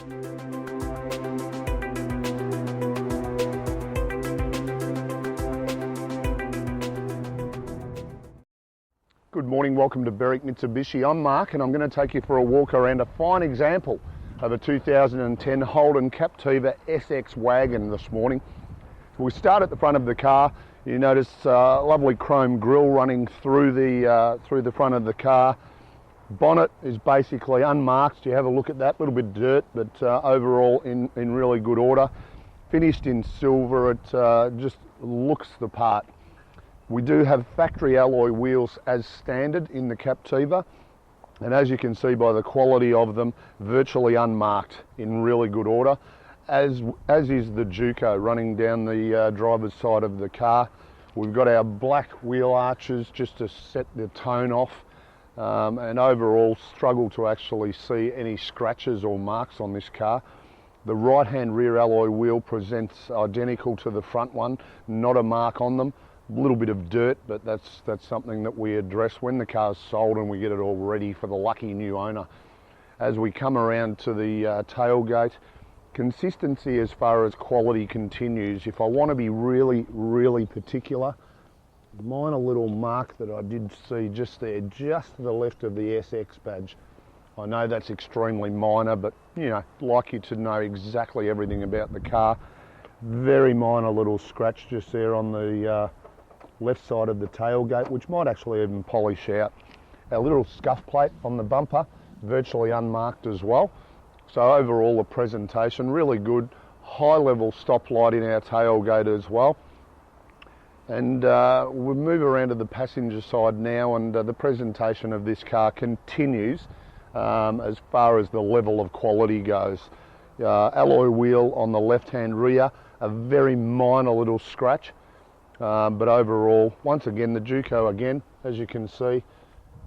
Good morning, welcome to Berwick Mitsubishi. I'm Mark and I'm going to take you for a walk around a fine example of a 2010 Holden Captiva SX wagon this morning. We start at the front of the car. You notice a lovely chrome grille running through the front of the car. Bonnet is basically unmarked. You have a look at that, a little bit of dirt, but overall in really good order. Finished in silver, it just looks the part. We do have factory alloy wheels as standard in the Captiva, and as you can see by the quality of them, virtually unmarked, in really good order, as is the Juco running down the driver's side of the car. We've got our black wheel arches just to set the tone off, and overall struggle to actually see any scratches or marks on this car. The right hand rear alloy wheel presents identical to the front one, not a mark on them. A little bit of dirt, but that's something that we address when the car's sold and we get it all ready for the lucky new owner. As we come around to the tailgate, consistency as far as quality continues. If I want to be really particular, minor little mark that I did see just there, just to the left of the SX badge. I know that's extremely minor, but you know, like you to know exactly everything about the car. Very minor little scratch just there on the left side of the tailgate, which might actually even polish out. Our little scuff plate on the bumper, virtually unmarked as well. So overall the presentation really good. High level stoplight in our tailgate as well. And we'll move around to the passenger side now, and the presentation of this car continues as far as the level of quality goes. Alloy wheel on the left hand rear, a very minor little scratch. But overall, once again, the Juco again, as you can see,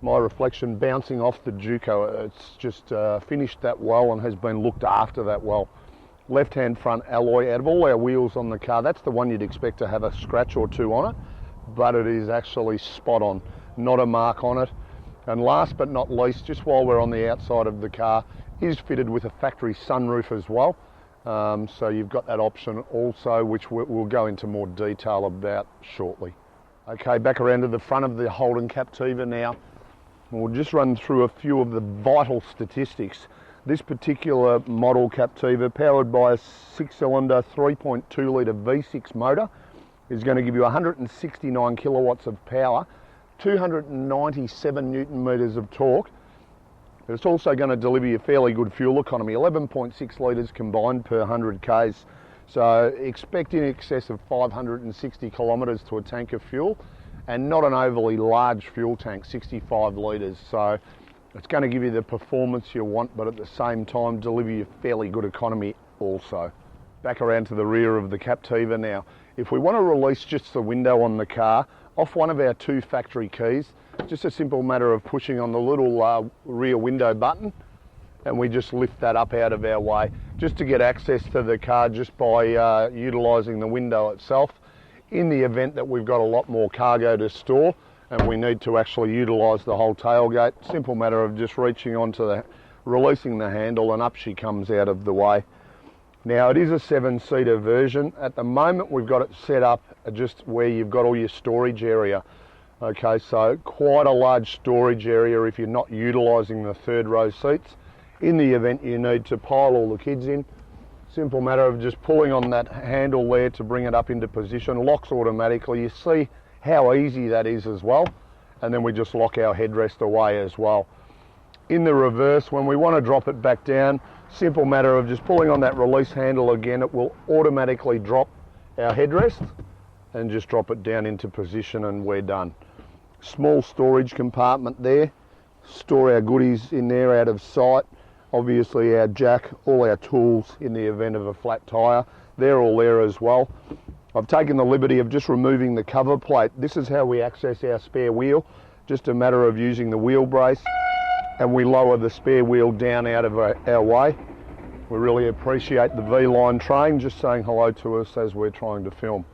my reflection bouncing off the Juco. It's just finished that well and has been looked after that well. Left hand front alloy, out of all our wheels on the car, that's the one you'd expect to have a scratch or two on it, but it is actually spot on, not a mark on it. And last but not least, just while we're on the outside of the car, is fitted with a factory sunroof as well. So you've got that option also, which we'll go into more detail about shortly. Okay, back around to the front of the Holden Captiva now. We'll just run through a few of the vital statistics. This particular model Captiva, powered by a 6-cylinder 3.2 litre V6 motor, is going to give you 169 kilowatts of power, 297 newton meters of torque. It's also going to deliver you fairly good fuel economy, 11.6 litres combined per 100 k's. So expect in excess of 560 kilometres to a tank of fuel, and not an overly large fuel tank, 65 litres. So it's going to give you the performance you want, but at the same time deliver you fairly good economy also. Back around to the rear of the Captiva now. If we want to release just the window on the car off one of our two factory keys, just a simple matter of pushing on the little rear window button, and we just lift that up out of our way just to get access to the car just by utilising the window itself. In the event that we've got a lot more cargo to store and we need to actually utilise the whole tailgate, simple matter of just reaching onto releasing the handle, and up she comes out of the way. Now it is a 7-seater version. At the moment we've got it set up just where you've got all your storage area. Okay, so quite a large storage area if you're not utilising the third row seats. In the event you need to pile all the kids in, simple matter of just pulling on that handle there to bring it up into position, locks automatically. You see how easy that is as well, and then we just lock our headrest away as well. In the reverse, when we want to drop it back down, simple matter of just pulling on that release handle again, it will automatically drop our headrest and just drop it down into position, and we're done. Small storage compartment there, store our goodies in there out of sight. Obviously our jack, all our tools in the event of a flat tyre, they're all there as well. I've taken the liberty of just removing the cover plate. This is how we access our spare wheel, just a matter of using the wheel brace, and we lower the spare wheel down out of our way. We really appreciate the V-line train just saying hello to us as we're trying to film.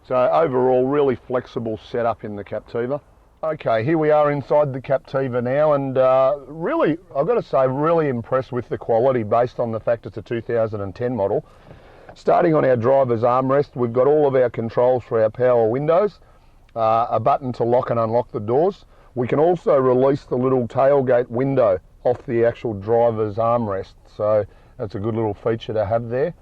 So overall, really flexible setup in the Captiva. Okay, here we are inside the Captiva now, and really, I've got to say, really impressed with the quality based on the fact it's a 2010 model. Starting on our driver's armrest, we've got all of our controls for our power windows, a button to lock and unlock the doors. We can also release the little tailgate window off the actual driver's armrest, so that's a good little feature to have there.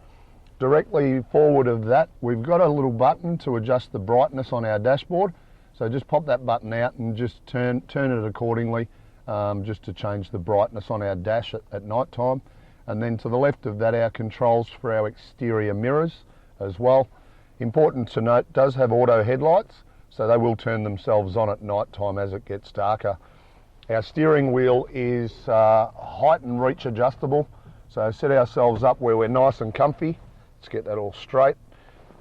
Directly forward of that, we've got a little button to adjust the brightness on our dashboard. So just pop that button out and just turn it accordingly, just to change the brightness on our dash at night time. And then to the left of that, our controls for our exterior mirrors as well. Important to note, does have auto headlights, so they will turn themselves on at night time as it gets darker. Our steering wheel is height and reach adjustable, so set ourselves up where we're nice and comfy. Let's get that all straight.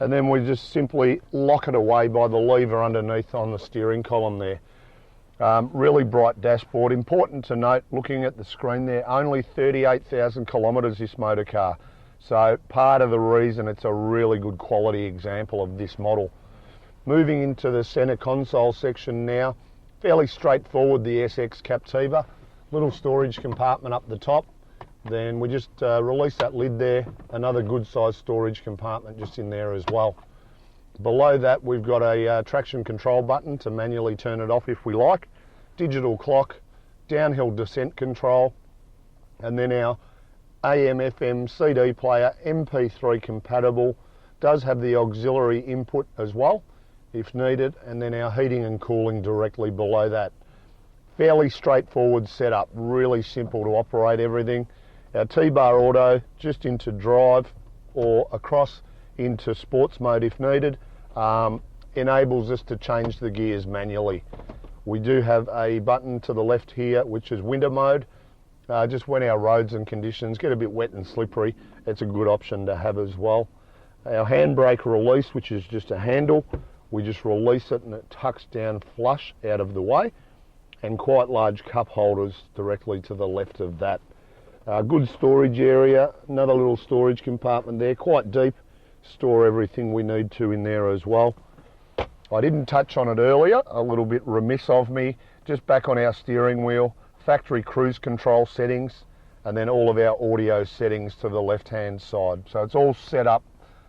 And then we just simply lock it away by the lever underneath on the steering column there. Really bright dashboard. Important to note, looking at the screen there, only 38,000 kilometres this motor car. So part of the reason it's a really good quality example of this model. Moving into the centre console section now, fairly straightforward, the SX Captiva. Little storage compartment up the top. Then we just release that lid there, another good sized storage compartment just in there as well. Below that we've got a traction control button to manually turn it off if we like, digital clock, downhill descent control, and then our AM FM CD player, MP3 compatible, does have the auxiliary input as well if needed, and then our heating and cooling directly below that. Fairly straightforward setup, really simple to operate everything. Our T-bar auto just into drive or across into sports mode if needed, enables us to change the gears manually. We do have a button to the left here which is winter mode. Just when our roads and conditions get a bit wet and slippery, it's a good option to have as well. Our handbrake release, which is just a handle, we just release it and it tucks down flush out of the way, and quite large cup holders directly to the left of that. Good storage area, another little storage compartment there, quite deep, store everything we need to in there as well. I didn't touch on it earlier, a little bit remiss of me, just back on our steering wheel, factory cruise control settings, and then all of our audio settings to the left hand side. So it's all set up,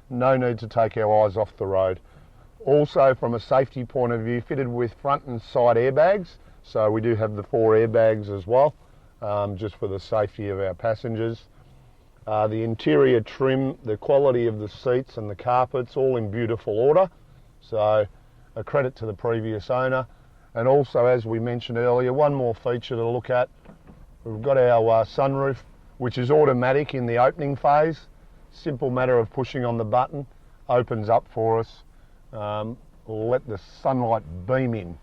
no need to take our eyes off the road. Also from a safety point of view, fitted with front and side airbags, so we do have the 4 airbags as well. Just for the safety of our passengers. The interior trim, the quality of the seats and the carpets, all in beautiful order. So a credit to the previous owner. And also, as we mentioned earlier, one more feature to look at. We've got our sunroof, which is automatic in the opening phase. Simple matter of pushing on the button, opens up for us. We'll let the sunlight beam in.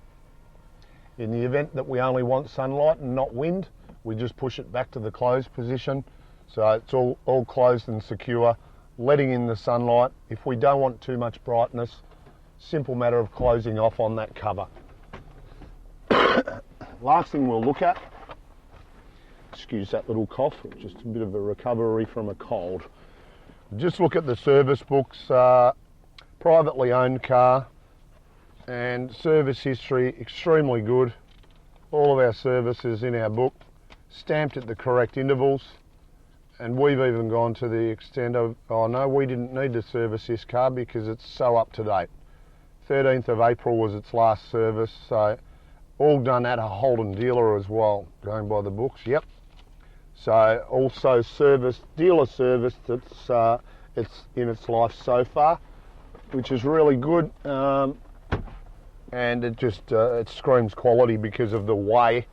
In the event that we only want sunlight and not wind, we just push it back to the closed position, so it's all closed and secure, letting in the sunlight. If we don't want too much brightness, simple matter of closing off on that cover. Last thing we'll look at, excuse that little cough, just a bit of a recovery from a cold. Just look at the service books, privately owned car, and service history extremely good. All of our services in our book, stamped at the correct intervals, and we've even gone to the extent of, oh no, we didn't need to service this car because it's so up to date. 13th of April was its last service, so all done at a Holden dealer as well, going by the books, yep. So also dealer service that's it's in its life so far, which is really good, and it just it screams quality because of the way,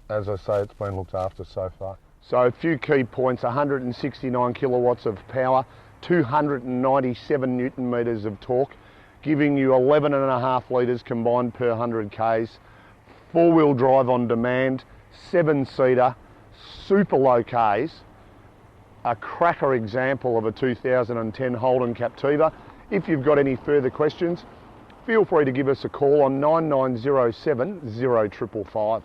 as I say, it's been looked after so far. So a few key points: 169 kilowatts of power, 297 newton meters of torque, giving you 11.5 litres combined per 100 k's, 4-wheel drive on demand, 7-seater, super low k's, a cracker example of a 2010 Holden Captiva. If you've got any further questions, feel free to give us a call on 9907 0555.